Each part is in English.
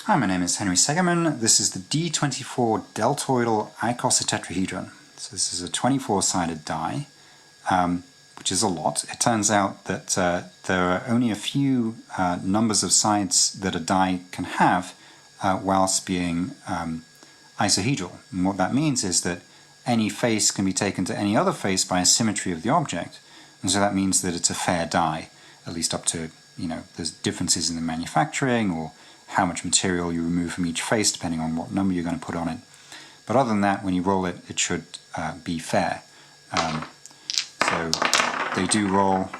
Hi, my name is Henry Segerman. This is the d24 deltoidal icositetrahedron. So this is a 24-sided die, which is a lot. It turns out that there are only a few numbers of sides that a die can have whilst being isohedral. And what that means is that any face can be taken to any other face by a symmetry of the object. And so that means that it's a fair die, at least up to, there's differences in the manufacturing or how much material you remove from each face depending on what number you're going to put on it. But other than that, when you roll it, it should be fair. So they do roll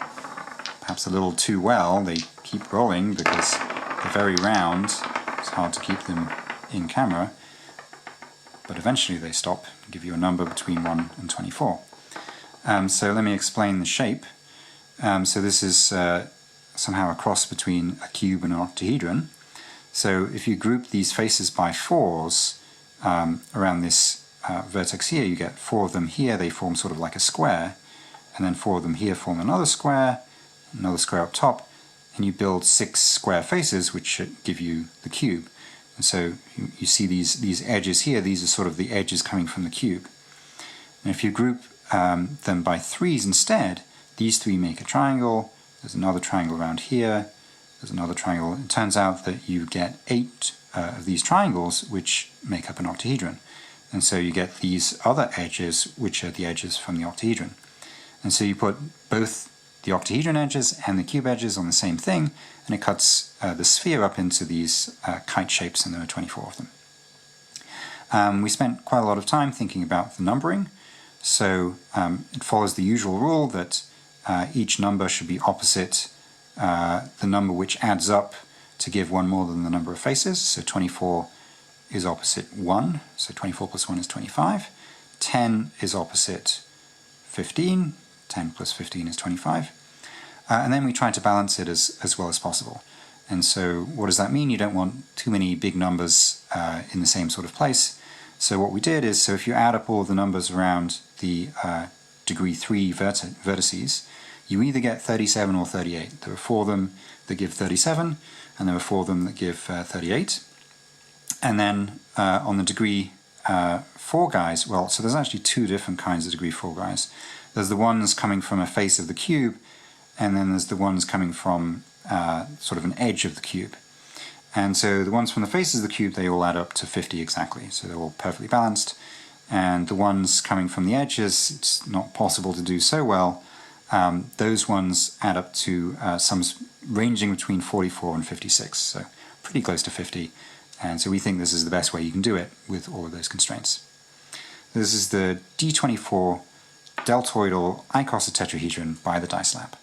perhaps a little too well. They keep rolling because they're very round. It's hard to keep them in camera. But eventually they stop and give you a number between 1 and 24. So let me explain the shape. So this is somehow a cross between a cube and an octahedron. So if you group these faces by 4s around this vertex here, you get 4 of them here, they form sort of like a square, and then 4 of them here form another square up top, and you build 6 square faces which should give you the cube. And so you see these edges here, these are sort of the edges coming from the cube. And if you group them by 3s instead, these 3 make a triangle, there's another triangle around here, there's another triangle. It turns out that you get 8 of these triangles which make up an octahedron. And so you get these other edges which are the edges from the octahedron. And so you put both the octahedron edges and the cube edges on the same thing, and it cuts the sphere up into these kite shapes, and there are 24 of them. We spent quite a lot of time thinking about the numbering. So it follows the usual rule that each number should be opposite the number which adds up to give one more than the number of faces. So 24 is opposite 1, so 24 plus 1 is 25. 10 is opposite 15, 10 plus 15 is 25. And then we try to balance it as well as possible. And so what does that mean? You don't want too many big numbers in the same sort of place. So what we did is, so if you add up all the numbers around the degree 3 vertices, you either get 37 or 38. There are 4 of them that give 37, and there are 4 of them that give 38. And then on the degree 4 guys, well, so there's actually 2 different kinds of degree 4 guys. There's the ones coming from a face of the cube, and then there's the ones coming from sort of an edge of the cube. And so the ones from the faces of the cube, they all add up to 50 exactly, so they're all perfectly balanced. And the ones coming from the edges, it's not possible to do so well. Those ones add up to sums ranging between 44 and 56, so pretty close to 50. And so we think this is the best way you can do it with all of those constraints. This is the d24 deltoidal icositetrahedron by the Dice Lab.